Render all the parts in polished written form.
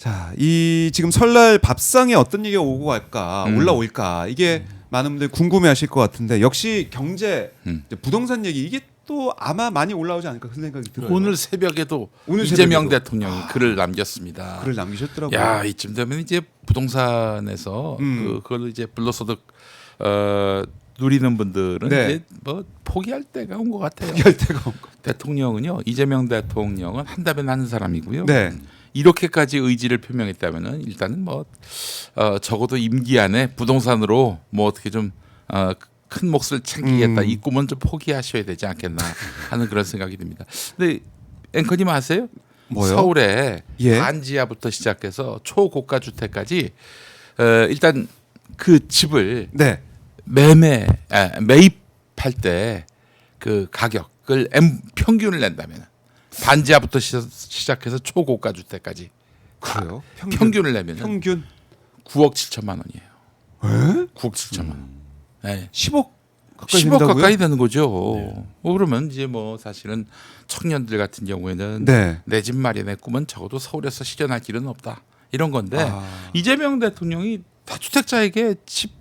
자, 이 지금 설날 밥상에 어떤 얘기가 오고 갈까, 올라올까 이게 많은 분들이 궁금해하실 것 같은데 역시 경제, 부동산 얘기 이게 또 아마 많이 올라오지 않을까 그런 생각이 들어요. 오늘 새벽에도 오늘 이재명 새벽에도. 대통령이 글을 남겼습니다. 글을 남기셨더라고요. 야, 이쯤 되면 이제 부동산에서 그걸 이제 불로소득 누리는 분들은 네. 이제 뭐 포기할 때가 온 것 같아요. 포기할 데가 없고. 대통령은요, 이재명 대통령은 한다면 하는 사람이고요. 네. 이렇게까지 의지를 표명했다면은 일단은 뭐 적어도 임기 안에 부동산으로 뭐 어떻게 좀 큰 몫을 챙기겠다 이 꿈은 좀 포기하셔야 되지 않겠나 하는 그런 생각이 듭니다. 근데 앵커님 아세요? 뭐요? 서울에 예. 반지하부터 시작해서 초고가 주택까지 일단 그 집을 네. 매입할 때 그 가격을 평균을 낸다면 반지하부터 시작해서 초고가 주택까지 그래요? 평균을 내면 평균 9억 7천만 원이에요. 에? 9억 7천만 원. 네. 10억 가까이 10억 된다고요? 가까이 되는 거죠. 그러면 이제 뭐 사실은 청년들 같은 경우에는 네. 내 집 마련의 꿈은 적어도 서울에서 실현할 길은 없다. 이런 건데 아. 이재명 대통령이 다주택자에게 집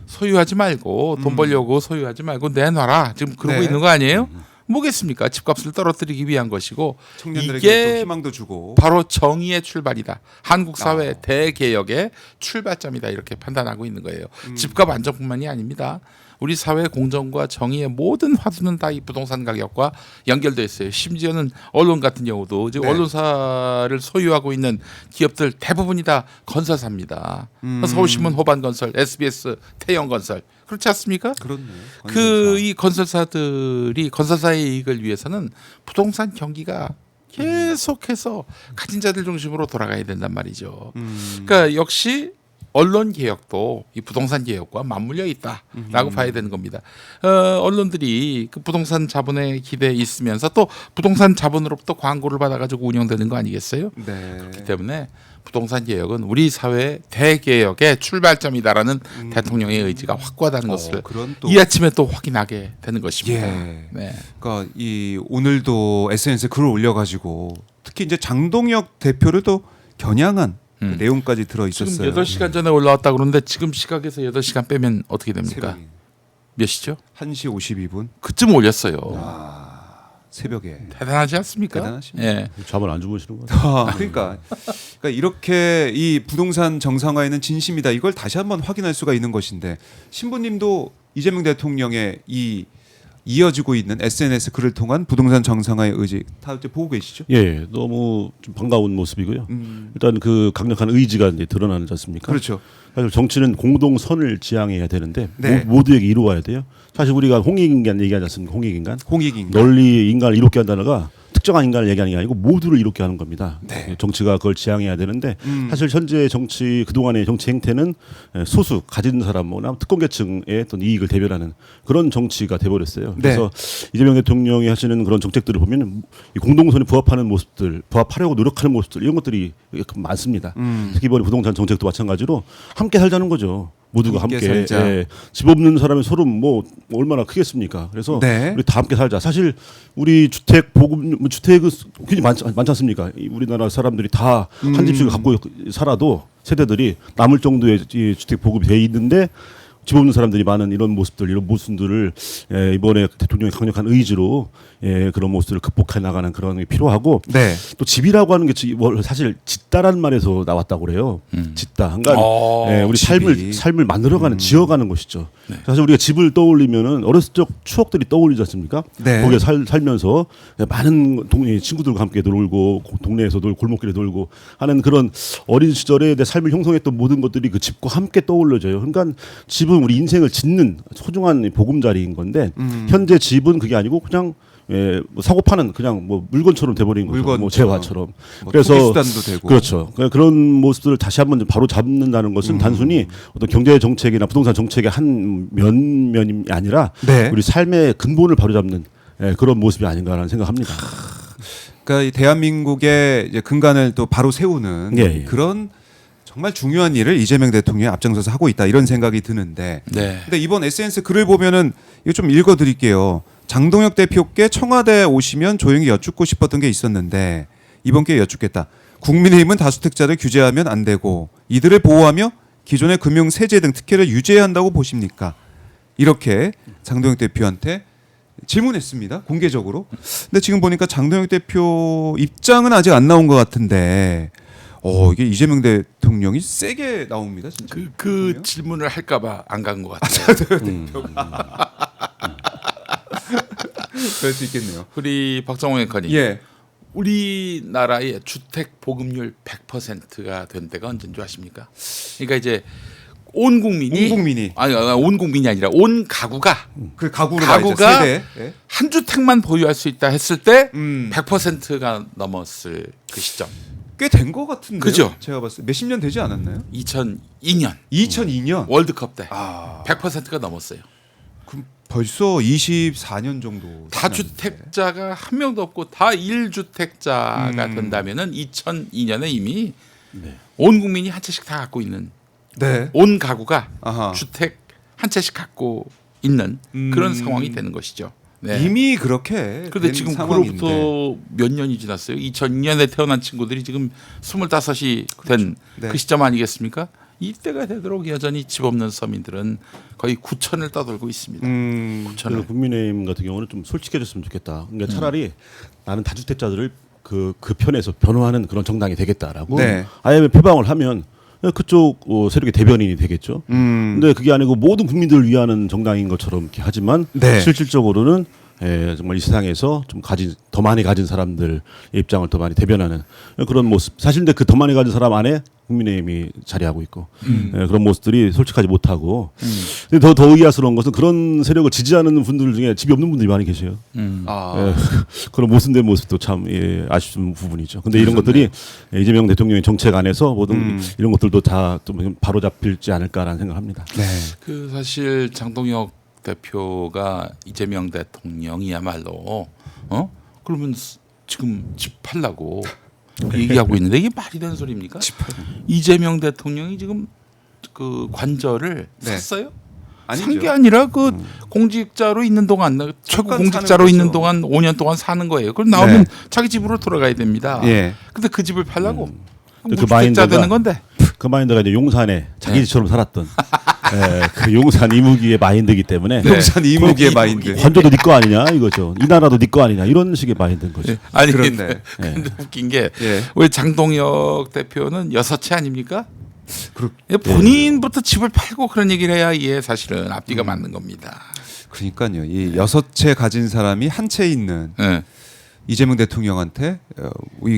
소유하지 말고 돈 벌려고 소유하지 말고 내놔라. 지금 그러고 네. 있는 거 아니에요? 뭐겠습니까? 집값을 떨어뜨리기 위한 것이고 청년들에게 이게 또 희망도 주고. 바로 정의의 출발이다. 한국 사회 아. 대개혁의 출발점이다. 이렇게 판단하고 있는 거예요. 집값 안정뿐만이 아닙니다. 우리 사회 공정과 정의의 모든 화두는 다 이 부동산 가격과 연결돼 있어요. 심지어는 언론 같은 경우도 지금 네. 언론사를 소유하고 있는 기업들 대부분이 다 건설사입니다. 서울신문 호반건설, SBS 태영건설 그렇지 않습니까? 그렇네요. 이 건설사들이 건설사의 이익을 위해서는 부동산 경기가 계속해서 가진 자들 중심으로 돌아가야 된단 말이죠. 그러니까 역시 언론 개혁도 이 부동산 개혁과 맞물려 있다라고 봐야 되는 겁니다. 언론들이 그 부동산 자본에 기대에 있으면서 또 부동산 자본으로부터 광고를 받아가지고 운영되는 거 아니겠어요? 네. 그렇기 때문에 부동산 개혁은 우리 사회 대개혁의 출발점이다라는 대통령의 의지가 확고하다는 것을 그런 또 이 아침에 또 확인하게 되는 것입니다. 예. 네. 그러니까 이 오늘도 SNS에 글을 올려가지고 특히 이제 장동혁 대표를 또 겨냥한 그 내용까지 들어 지금 있었어요. 8시간 전에 올라왔다 그러는데 지금 시각에서 8시간 빼면 어떻게 됩니까? 새벽에 몇 시죠? 1시 52분 그쯤 올렸어요. 새벽에 대단하지 않습니까? 대단하십니다. 예. 잠을 안 주무시는 거예요? 그러니까 이렇게 이 부동산 정상화에는 진심이다. 이걸 다시 한번 확인할 수가 있는 것인데 신부님도 이재명 대통령의 이 이어지고 있는 SNS 글을 통한 부동산 정상화의 의지 다 이제 보고 계시죠? 예, 너무 좀 반가운 모습이고요. 일단 그 강력한 의지가 이제 드러나지 않습니까? 그렇죠. 사실 정치는 공동선을 지향해야 되는데 네. 모두에게 이루어야 돼요. 사실 우리가 홍익인간 얘기하지 않습니까? 홍익인간. 홍익인간. 널리 인간을 이롭게 한다는가 특정한 인간을 얘기하는 게 아니고 모두를 이롭게 하는 겁니다. 네. 정치가 그걸 지향해야 되는데 사실 현재 정치 그동안의 정치 행태는 소수 가진 사람 뭐나 특권계층의 어떤 이익을 대변하는 그런 정치가 돼버렸어요. 네. 그래서 이재명 대통령이 하시는 그런 정책들을 보면 이 공동선에 부합하는 모습들, 부합하려고 노력하는 모습들 이런 것들이 많습니다. 특히 이번에 부동산 정책도 마찬가지로 함께 살자는 거죠. 모두가 함께 함께 살자. 예, 집 없는 사람의 소름 뭐 얼마나 크겠습니까? 그래서 네. 우리 다 함께 살자. 사실 우리 주택 보급 주택은 굉장히 많지 않습니까? 우리나라 사람들이 다 한 집씩을 갖고 살아도 세대들이 남을 정도의 이 주택 보급이 돼 있는데 집 없는 사람들이 많은 이런 모습들, 이런 모습들을 이번에 대통령의 강력한 의지로 그런 모습들을 극복해 나가는 그런 게 필요하고 네. 또 집이라고 하는 게 사실 짓다라는 말에서 나왔다고 그래요. 짓다. 그러니까 우리 집이. 삶을 만들어가는 지어가는 것이죠. 사실 우리가 집을 떠올리면은 어렸을 적 추억들이 떠올리지 않습니까? 네. 거기에 살면서 많은 동네 친구들과 함께 놀고 동네에서 놀고 골목길에 놀고 하는 그런 어린 시절에 내 삶을 형성했던 모든 것들이 그 집과 함께 떠올려져요. 그러니까 집은 우리 인생을 짓는 소중한 보금자리인 건데 현재 집은 그게 아니고 그냥 뭐 사고 파는 그냥 뭐 물건처럼 돼버린 거죠. 뭐 물건처럼. 재화처럼. 뭐 그래서 투기수단도 되고. 그렇죠. 그런 모습들을 다시 한번 바로 잡는다는 것은 단순히 어떤 경제 정책이나 부동산 정책의 한 면이 아니라 네. 우리 삶의 근본을 바로 잡는 그런 모습이 아닌가라는 생각합니다. 그러니까 이 대한민국의 이제 근간을 또 바로 세우는 예. 그런 정말 중요한 일을 이재명 대통령이 앞장서서 하고 있다 이런 생각이 드는데. 네. 근데 이번 SNS 글을 보면은 이거 좀 읽어드릴게요. 장동혁 대표께 청와대 오시면 조용히 여쭙고 싶었던 게 있었는데 이번 기회에 여쭙겠다. 국민의힘은 다주택자를 규제하면 안 되고 이들을 보호하며 기존의 금융 세제 등 특혜를 유지해야 한다고 보십니까? 이렇게 장동혁 대표한테 질문했습니다. 공개적으로. 근데 지금 보니까 장동혁 대표 입장은 아직 안 나온 것 같은데 이게 이재명 대통령이 세게 나옵니다. 진짜. 그 질문을 할까봐 안 간 것 같아요. 그럴 수 있겠네요. 우리 박정호 앵커님. 예. 우리나라의 주택 보급률 100%가 된 데가 언제인 줄 아십니까? 그러니까 이제 온 국민이 온 국민이 아니라 온 가구가 그 가구가 세대 예. 한 주택만 보유할 수 있다 했을 때 100%가 100%가 넘었을 그 시점. 꽤 된 것 같은데요. 그죠? 제가 봤을 때 몇십 년 되지 않았나요? 2002년 2002년. 월드컵 때 아, 100%가 넘었어요. 그럼 벌써 24년 정도. 다주택자가 한 명도 없고 다 1주택자가 된다면은 2002년에 이미 온 국민이 한 채씩 다 갖고 있는 네. 온 가구가 아하. 주택 한 채씩 갖고 있는 그런 상황이 되는 것이죠. 네. 이미 그렇게. 그런데 된 지금 상황인데. 그로부터 몇 년이 지났어요? 2002년에 태어난 친구들이 지금 25이 된 그 네. 시점 아니겠습니까? 이때가 되도록 여전히 집 없는 서민들은 거의 9천을 떠돌고 있습니다. 9천을. 그래서 국민의힘 같은 경우는 좀 솔직해졌으면 좋겠다. 그러니까 차라리 나는 다주택자들을 그 편에서 변호하는 그런 정당이 되겠다라고 네. 아예 표방을 하면 그쪽 세력의 대변인이 되겠죠. 근데 그게 아니고 모든 국민들을 위하는 정당인 것처럼 이렇게 하지만 네. 실질적으로는 정말 이 세상에서 좀 더 많이 가진 사람들의 입장을 더 많이 대변하는 그런 모습. 사실 근데 그 더 많이 가진 사람 안에 국민의힘이 자리하고 있고 그런 모습들이 솔직하지 못하고. 근데 더 의아스러운 것은 그런 세력을 지지하는 분들 중에 집이 없는 분들이 많이 계세요. 아. 그런 모순된 모습도 참 아쉬운 부분이죠. 근데 이런 것들이 이재명 대통령의 정책 안에서 모든 이런 것들도 다 좀 바로 잡힐지 않을까라는 생각합니다. 네. 그 사실 장동혁 대표가 이재명 대통령이야말로 그러면 지금 집 팔라고 얘기하고 있는데 이게 말이 되는 소리입니까? 이재명 대통령이 지금 그 관저를 네. 샀어요? 아니죠. 산 게 아니라 그 공직자로 있는 동안 최고 잠깐 공직자로 사는 있는 거죠. 동안 5년 동안 사는 거예요. 그럼 나오면 네. 자기 집으로 돌아가야 됩니다. 예. 근데 그 집을 팔라고 그 무주택자 마인드가- 되는 건데. 그 마인드가 이제 용산에 자기 집처럼 살았던 그 용산 이무기의 마인드이기 때문에 용산 이무기의 마인드. 관저도 네 거 아니냐 이거죠. 이 나라도 네 거 아니냐 이런 식의 마인드인 거죠. 아니 그렇네. 근데 웃긴 게 예. 우리 장동혁 대표는 6채 아닙니까? 그렇- 본인부터 집을 팔고 그런 얘기를 해야 이게 사실은 앞뒤가 맞는 겁니다. 그러니까요. 이 6채 가진 사람이 한 채 있는 네. 이재명 대통령한테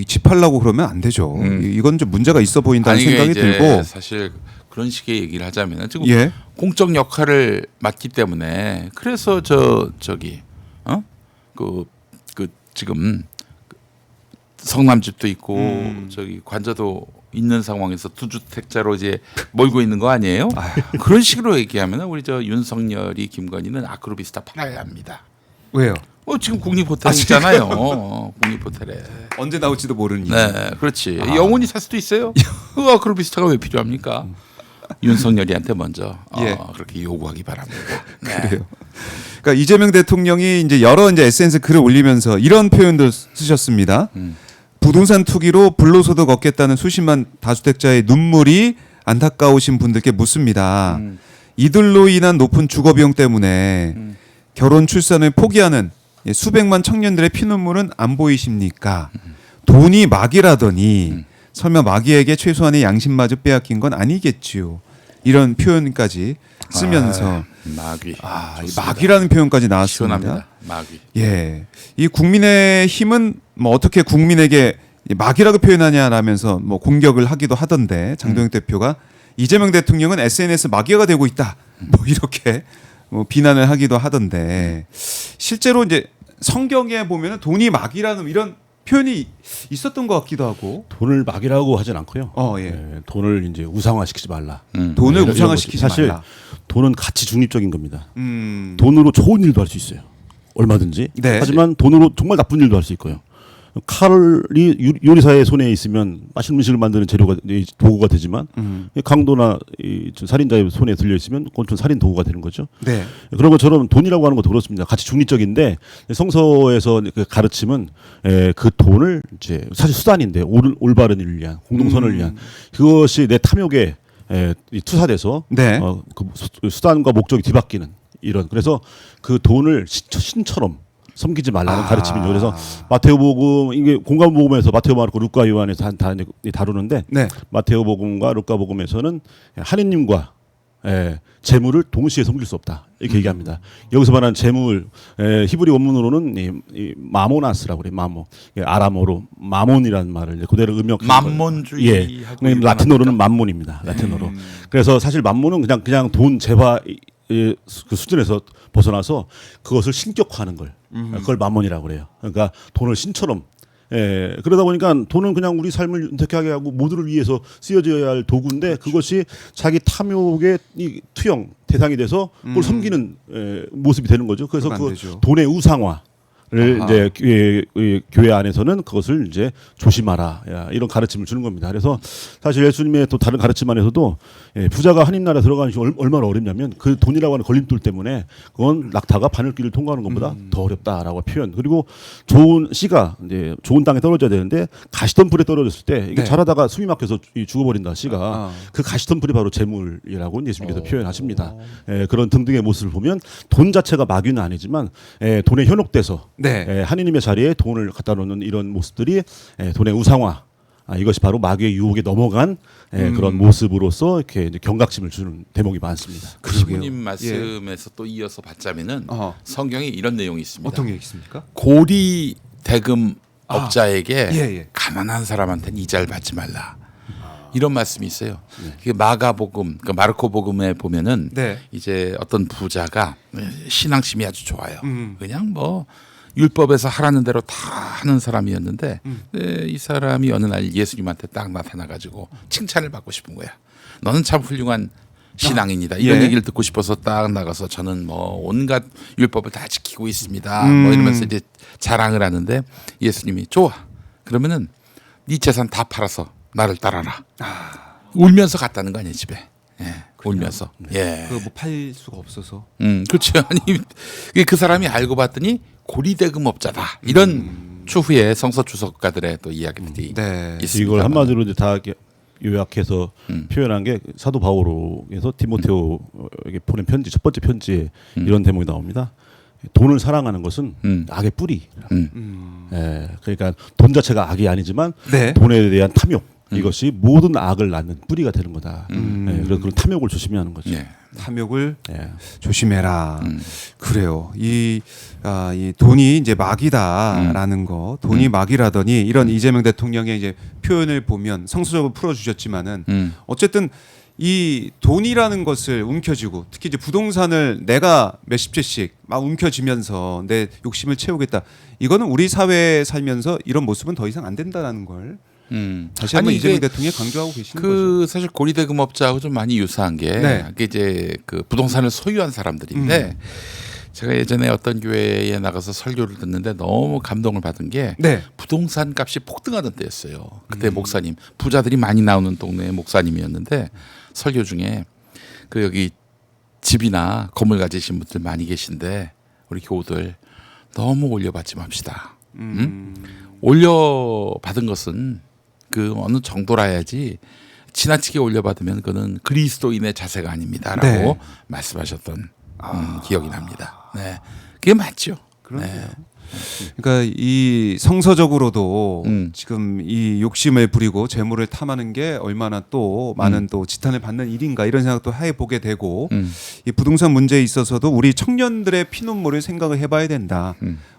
집 팔라고 그러면 안 되죠. 이건 좀 문제가 있어 보인다는 아니, 이게 생각이 이제 들고. 사실 그런 식의 얘기를 하자면 지금 예. 공적 역할을 맡기 때문에 그래서 저기 그 지금 성남집도 있고 저기 관저도 있는 상황에서 두주택자로 이제 몰고 있는 거 아니에요? 그런 식으로 얘기하면 우리 저 윤석열이 김건희는 아크로비스타 팔아야 합니다. 왜요? 지금 국립호텔 있잖아요. 국립호텔에. 언제 나올지도 모르는 일. 네, 그렇지. 영원히 살 수도 있어요. 그 아크로비스타가 왜 필요합니까? 윤석열이한테 먼저 예. 그렇게 요구하기 바랍니다. 네. 그래요. 그러니까 이재명 대통령이 이제 여러 이제 SNS 글을 올리면서 이런 표현도 쓰셨습니다. 부동산 투기로 불로소득 얻겠다는 수십만 다주택자의 눈물이 안타까우신 분들께 묻습니다. 이들로 인한 높은 주거 비용 때문에 결혼 출산을 포기하는 수백만 청년들의 피눈물은 안 보이십니까? 돈이 막이라더니 설마 마귀에게 최소한의 양심마저 빼앗긴 건 아니겠지요. 이런 표현까지 쓰면서 마귀. 이 좋습니다. 마귀라는 표현까지 나왔습니다. 시원합니다. 마귀. 예, 이 국민의 힘은 뭐 어떻게 국민에게 마귀라고 표현하냐라면서 뭐 공격을 하기도 하던데 장동혁 대표가 이재명 대통령은 SNS 마귀가 되고 있다. 뭐 이렇게 뭐 비난을 하기도 하던데 실제로 이제 성경에 보면은 돈이 마귀라는 이런 표현이 있었던 것 같기도 하고. 돈을 막이라고 하진 않고요. 예. 돈을 이제 우상화시키지 말라. 돈을 이런 우상화시키지 것들. 사실 말라. 돈은 가치 중립적인 겁니다. 음. 돈으로 좋은 일도 할 수 있어요. 얼마든지. 네. 하지만 돈으로 정말 나쁜 일도 할 수 있고요. 칼이 요리사의 손에 있으면 맛있는 음식을 만드는 재료가 도구가 되지만 강도나 살인자의 손에 들려 있으면 그건 좀 살인 도구가 되는 거죠. 네. 그런 것처럼 돈이라고 하는 것도 그렇습니다. 같이 중립적인데 성서에서 그 가르침은 그 돈을 이제 사실 수단인데 올바른 일을 위한 공동선을 위한 그것이 내 탐욕에 투사돼서 네. 그 수단과 목적이 뒤바뀌는 이런 그래서 그 돈을 신처럼 섬기지 말라는 가르침이죠. 그래서 마테오복음 이게 공관복음에서 마테오, 마르코, 루카, 요한에서 다 다루는데 네. 마테오복음과 루카복음에서는 하느님과 재물을 동시에 섬길 수 없다 이렇게 얘기합니다. 여기서 말하는 재물 히브리 원문으로는 이 마모나스라고 그래요. 마모 아람어로 마몬이라는 말을 이제 그대로 음역한 만몬주의 예. 라틴어로는 만몬입니다. 라틴어로. 그래서 사실 만몬은 그냥 돈 재화 그 수준에서 벗어나서 그것을 신격화하는 걸 그걸 만몬이라고 그래요. 그러니까 돈을 신처럼 그러다 보니까 돈은 그냥 우리 삶을 윤택하게 하고 모두를 위해서 쓰여져야 할 도구인데 그것이 자기 탐욕의 이 투영 대상이 돼서 그걸 섬기는 모습이 되는 거죠. 그래서 그러면 안 그 되죠. 돈의 우상화. 를 아하. 이제 교회 안에서는 그것을 이제 조심하라 이런 가르침을 주는 겁니다. 그래서 사실 예수님의 또 다른 가르침 안에서도 부자가 하나님 나라에 들어가는 것이 얼마나 어렵냐면 그 돈이라고 하는 걸림돌 때문에 그건 낙타가 바늘길을 통과하는 것보다 더 어렵다라고 표현. 그리고 좋은 씨가 이제 좋은 땅에 떨어져야 되는데 가시덤 불에 떨어졌을 때 이게 네. 자라다가 숨이 막혀서 죽어버린다 씨가 그 가시덤 불이 바로 재물이라고 예수님께서 표현하십니다. 그런 등등의 모습을 보면 돈 자체가 마귀는 아니지만 돈에 현혹돼서 네. 하느님의 자리에 돈을 갖다 놓는 이런 모습들이 돈의 우상화 이것이 바로 마귀의 유혹에 넘어간 그런 모습으로서 이렇게 이제 경각심을 주는 대목이 많습니다. 신부님 말씀에서 또 이어서 받자면은 성경에 이런 내용이 있습니다. 어떤 게 있습니까? 고리 대금 업자에게 예. 가난한 사람한테는 이자를 받지 말라. 이런 말씀이 있어요. 이게 마가복음, 그러니까 마르코복음에 보면은 네. 이제 어떤 부자가 신앙심이 아주 좋아요. 그냥 뭐 율법에서 하라는 대로 다 하는 사람이었는데 이 사람이 어느 날 예수님한테 딱 나타나가지고 칭찬을 받고 싶은 거야. 너는 참 훌륭한 신앙인이다. 이런 예. 얘기를 듣고 싶어서 딱 나가서 저는 뭐 온갖 율법을 다 지키고 있습니다. 뭐 이러면서 이제 자랑을 하는데 예수님이 좋아. 그러면은 네 재산 다 팔아서 나를 따라라. 울면서 갔다는 거 아니에요 집에. 예, 울면서. 예. 그거 뭐 팔 수가 없어서. 그렇죠. 아니 그 사람이 알고 봤더니 고리대금업자다. 이런 추후에 성서 주석가들의 또 이야기들이 네. 있습니다. 이걸 한마디로 이제 다 이렇게 요약해서 표현한 게 사도 바오로에서 디모데오에게 보낸 편지 첫 번째 편지에 이런 대목이 나옵니다. 돈을 사랑하는 것은 악의 뿌리. 그러니까 돈 자체가 악이 아니지만 네. 돈에 대한 탐욕 이것이 모든 악을 낳는 뿌리가 되는 거다. 그래서 그런 탐욕을 조심해야 하는 거죠. 예. 탐욕을 조심해라. 그래요. 이 돈이 이제 마귀다라는 거, 돈이 마귀라더니 이런 이재명 대통령의 이제 표현을 보면 성서적으로 풀어주셨지만은 어쨌든 이 돈이라는 것을 움켜쥐고 특히 이제 부동산을 내가 몇십 채씩 막 움켜쥐면서 내 욕심을 채우겠다. 이거는 우리 사회에 살면서 이런 모습은 더 이상 안 된다라는 걸 다시 한번 이재명 대통령이 강조하고 계시는 거죠. 사실 고리대금업자하고 좀 많이 유사한 게 네. 그게 이제 그 부동산을 소유한 사람들인데 제가 예전에 어떤 교회에 나가서 설교를 듣는데 너무 감동을 받은 게 네. 부동산 값이 폭등하던 때였어요. 그때 목사님 부자들이 많이 나오는 동네의 목사님이었는데 설교 중에 그 여기 집이나 건물 가지신 분들 많이 계신데 우리 교우들 너무 올려받지 맙시다. 올려받은 것은 그 어느 정도라 해야지 지나치게 올려받으면 그는 그리스도인의 자세가 아닙니다라고 네. 말씀하셨던 기억이 납니다. 네, 그게 맞죠. 그러네요. 그러니까 이 성서적으로도 지금 이 욕심을 부리고 재물을 탐하는 게 얼마나 또 많은 또 지탄을 받는 일인가 이런 생각도 해보게 되고 이 부동산 문제에 있어서도 우리 청년들의 피눈물을 생각을 해봐야 된다.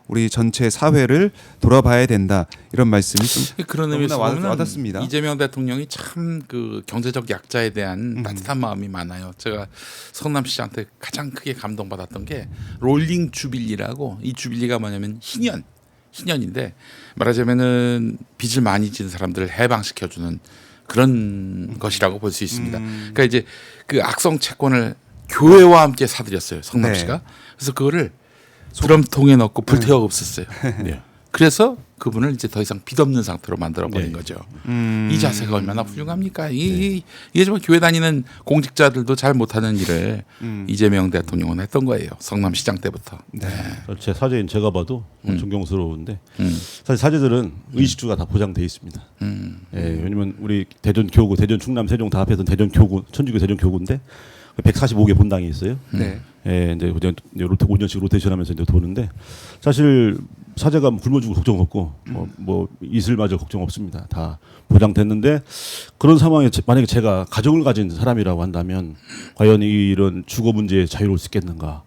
우리 전체 사회를 돌아봐야 된다. 이런 말씀이 좀 그런 의미에서 보면 와닿습니다. 이재명 대통령이 참 그 경제적 약자에 대한 따뜻한 마음이 많아요. 제가 성남 시장한테 가장 크게 감동받았던 게 롤링 주빌리라고 이 주빌리가 뭐냐면 희년인데 말하자면은 빚을 많이 진 사람들을 해방시켜주는 그런 것이라고 볼 수 있습니다. 그러니까 이제 그 악성 채권을 교회와 함께 사들였어요. 성남시가. 그래서 그거를 드럼통에 넣고 불태워 없앴어요. 네. 그래서 그분을 이제 더 이상 빚없는 상태로 만들어 버린 거죠. 이 자세가 얼마나 훌륭합니까? 이게 정말 교회 다니는 공직자들도 잘 못하는 일을 이재명 대통령은 했던 거예요. 성남시장 때부터. 네. 제 사제인 제가 봐도 존경스러운데 사실 사제들은 의식주가 다 보장돼 있습니다. 예, 왜냐면 우리 대전 교구, 대전 충남 세종 다 합해서 대전 교구, 천주교 대전 교구인데 145개 본당이 있어요. 네. 예, 이제 5년씩 로테이션하면서 이제 도는데 사실 사제가 굶어 죽을 걱정 없고 뭐 이슬마저 걱정 없습니다. 다 보장됐는데 그런 상황에 만약에 제가 가정을 가진 사람이라고 한다면 과연 이런 주거 문제에 자유로울 수 있겠는가?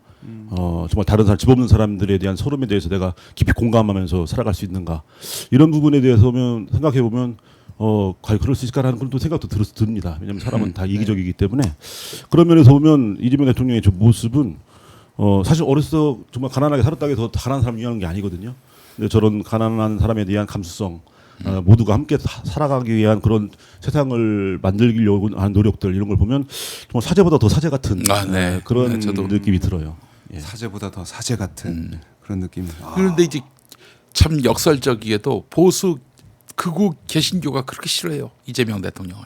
정말 다른 사람 집 없는 사람들에 대한 서름에 대해서 내가 깊이 공감하면서 살아갈 수 있는가? 이런 부분에 대해서 생각해 보면 과연 그럴 수 있을까라는 그런 또 생각도 듭니다. 왜냐하면 사람은 다 이기적이기 때문에 그런 면에서 보면 이재명 대통령의 저 모습은 사실 어려서 정말 가난하게 살았다고 해서 가난한 사람 위하는 게 아니거든요. 근데 저런 가난한 사람에 대한 감수성, 모두가 함께 살아가기 위한 그런 세상을 만들려고 하는 노력들 이런 걸 보면 정말 사제보다 더 사제 같은 네. 그런 저도. 느낌이 들어요. 예. 사제보다 더 사제 같은 그런 느낌. 그런데 이제 참 역설적이게도 보수 극우 개신교가 그렇게 싫어해요. 이재명 대통령을.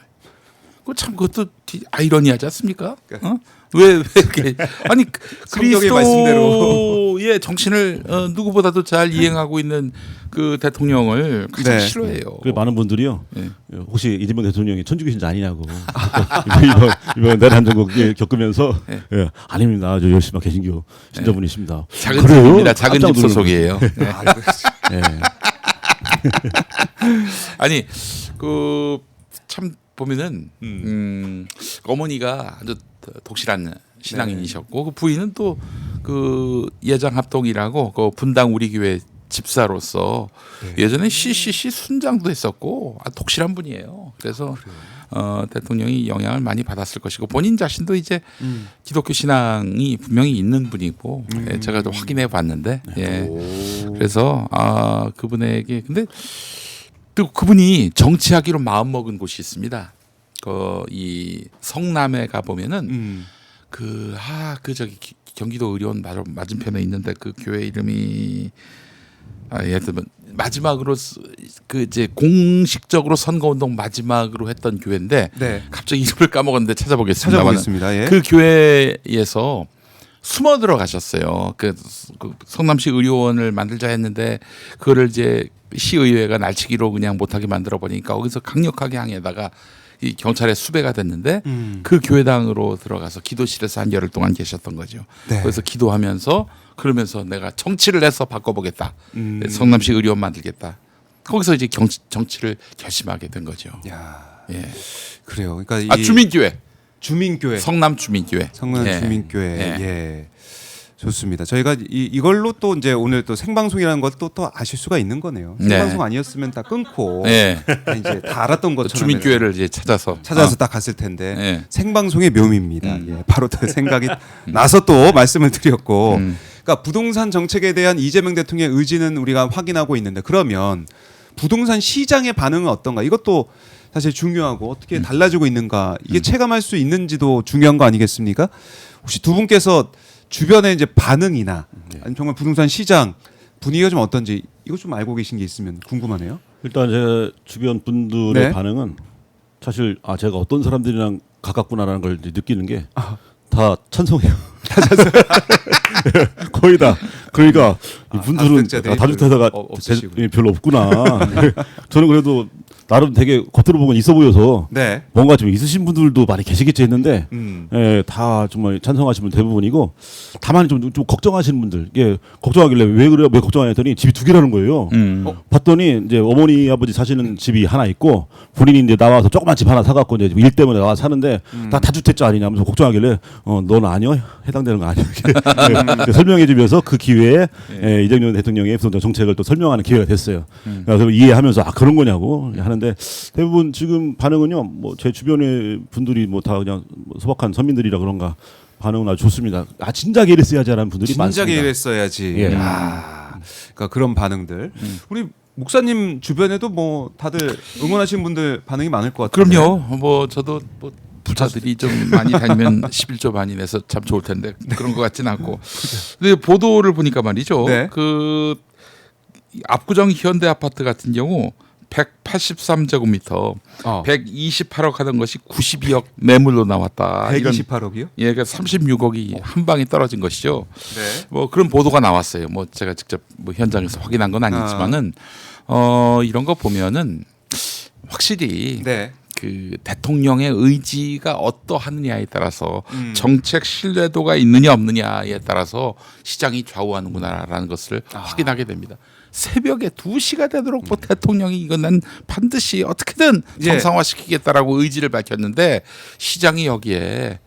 그것도 아이러니하지 않습니까? 왜 이렇게 아니 성경의 말씀대로. 그리스도의 정신을 누구보다도 잘 이행하고 있는 그 대통령을 가장 네. 싫어해요. 그 많은 분들이요. 네. 혹시 이재명 대통령이 천주교신자 아니냐고 이번 내란 전국 겪으면서 예, 아닙니다. 저 열심히 개신교 신자분이십니다. 작은 그래요? 집입니다. 작은 집 깜짝 놀랐어요. 소속이에요. 네. 예. 아니 그 참 보면은 어머니가 아주 독실한 신앙인이셨고 그 부인은 또 그 예장 합동이라고 그 분당 우리 교회 집사로서 예전에 CCC 순장도 했었고 독실한 분이에요. 그래서 대통령이 영향을 많이 받았을 것이고 본인 자신도 이제 기독교 신앙이 분명히 있는 분이고 예, 제가 좀 확인해 봤는데 예. 그래서 그분에게 근데 또 그분이 정치하기로 마음먹은 곳이 있습니다. 이 성남에 가 보면은 저기 경기도 의료원 맞은편에 있는데 그 교회 이름이 예를 마지막으로 그 이제 공식적으로 선거운동 마지막으로 했던 교회인데 네. 갑자기 이름을 까먹었는데 찾아보겠습니다. 찾아보겠습니다. 예. 그 교회에서 숨어 들어가셨어요. 그 성남시 의료원을 만들자 했는데 그거를 이제 시의회가 날치기로 그냥 못하게 만들어 버리니까 거기서 강력하게 항해다가 이 경찰에 수배가 됐는데 그 교회당으로 들어가서 기도실에서 한 열흘 동안 계셨던 거죠. 네. 그래서 기도하면서 그러면서 내가 정치를 해서 바꿔보겠다. 성남시 의료원 만들겠다. 거기서 이제 정치를 결심하게 된 거죠. 야, 예. 그래요. 그러니까 주민교회. 주민교회. 성남 주민교회. 성남 예. 주민교회. 예. 예. 좋습니다. 저희가 이걸로 또 이제 오늘 또 생방송이라는 것도 또 아실 수가 있는 거네요. 네. 생방송 아니었으면 다 끊고 예. 이제 다 알았던 것처럼 주민교회를 이제 찾아서 찾아서 딱 갔을 텐데 예. 생방송의 묘미입니다. 예, 바로 그 생각이 나서 또 말씀을 드렸고, 그러니까 부동산 정책에 대한 이재명 대통령의 의지는 우리가 확인하고 있는데 그러면 부동산 시장의 반응은 어떤가? 이것도 사실 중요하고 어떻게 달라지고 있는가 이게 체감할 수 있는지도 중요한 거 아니겠습니까? 혹시 두 분께서 주변의 이제 반응이나 아니면 정말 부동산 시장 분위기가 좀 어떤지 이거 좀 알고 계신 게 있으면 궁금하네요. 일단 제 주변 분들의 네. 반응은 사실 제가 어떤 사람들이랑 가깝구나라는 걸 이제 느끼는 게 다 찬성해요. 거의 다. 그러니까 이분들은 다주택자들이 다주택자가 없으시군요. 별로 없구나. 저는 그래도 나름 되게 겉으로 보면 있어 보여서 네. 뭔가 좀 있으신 분들도 많이 계시겠지 했는데 예, 다 정말 찬성하시는 분 대부분이고 다만 좀 걱정하시는 분들 예, 걱정하길래 왜 그래요? 왜 걱정하냐 했더니 집이 두 개라는 거예요. 봤더니 이제 어머니 아버지 사시는 집이 하나 있고 본인이 이제 나와서 조그만 집 하나 사갖고 이제 일 때문에 나와 서 사는데 다 다주택자 아니냐면서 걱정하길래 너는 아니요 해당되는 거 아니요 이렇게 설명해주면서 그 기회에 예, 이재명 대통령의 부동산 정책을 또 설명하는 기회가 됐어요. 그래서 이해하면서 그런 거냐고 하는데 대부분 지금 반응은요 뭐 제 주변의 분들이 뭐 다 그냥 소박한 서민들이라 그런가 반응은 아주 좋습니다. 진작에 이랬어야지 하는 분들이 많습니다. 진작에 이랬어야지. 예. 그러니까 그런 반응들. 우리 목사님 주변에도 뭐 다들 응원하시는 분들 반응이 많을 것 같아요. 그럼요. 뭐 저도 뭐 부자들이 좀 많이 다니면 11조 많이 내서 참 좋을 텐데 그런 것 같지는 않고. 근데 보도를 보니까 말이죠. 네. 그 압구정 현대 아파트 같은 경우 183제곱미터 128억 하던 것이 92억 매물로 나왔다. 128억이요? 예, 그러니까 36억이 한 방에 떨어진 것이죠. 네. 뭐 그런 보도가 나왔어요. 뭐 제가 직접 뭐 현장에서 확인한 건 아니지만은 이런 거 보면은 확실히 네. 그 대통령의 의지가 어떠하느냐에 따라서 정책 신뢰도가 있느냐 없느냐에 따라서 시장이 좌우하는구나라는 것을 확인하게 됩니다. 새벽에 2시가 되도록 뭐 대통령이 이건 난 반드시 어떻게든 예. 정상화시키겠다라고 의지를 밝혔는데 시장이 여기에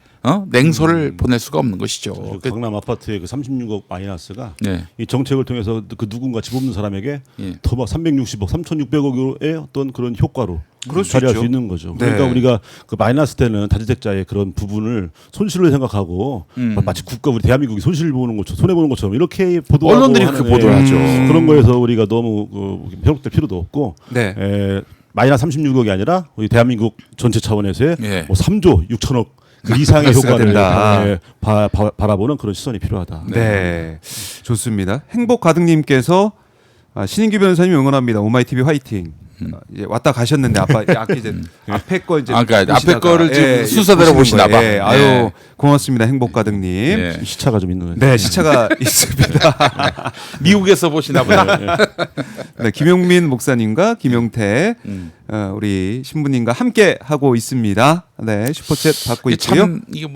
냉소를 보낼 수가 없는 것이죠. 그 강남 아파트의 그 36억 마이너스가 네. 이 정책을 통해서 그 누군가 집 없는 사람에게 예. 더 막 360억, 3,600억의 어떤 그런 효과로 그럴 수 발휘할 있죠. 수 있는 거죠. 네. 그러니까 우리가 그 마이너스 때는 다주택자의 그런 부분을 손실로 생각하고 마치 국가 우리 대한민국이 손실 보는 것처럼 손해 보는 것처럼 이렇게 보도하고 언론들이 하는, 그렇게 보도를 하죠. 그런 거에서 우리가 너무 회복될 필요도 없고 네. 마이너스 36억이 아니라 우리 대한민국 전체 차원에서의 예. 뭐 3조 6천억 그 이상의 마이너스가 효과를 된다. 바라보는 그런 시선이 필요하다. 네. 좋습니다. 행복 가득님께서 신인규 변호사님 응원합니다. 오마이 TV 화이팅. 이제 왔다 가셨는데 아까 이제 앞에 거 이제 그러니까 앞에 보시다가, 거를 지금 순서대로 보시는 보시나 봐. 거예요. 예. 아유 네. 고맙습니다. 행복 가득님. 예. 시차가 좀 있는 거예요. 네 시차가 있습니다. 미국에서 보시나 보다. 네, 김용민 목사님과 김용태 우리 신부님과 함께 하고 있습니다. 네 슈퍼챗 받고 이게 있고요. 참 이게 뭐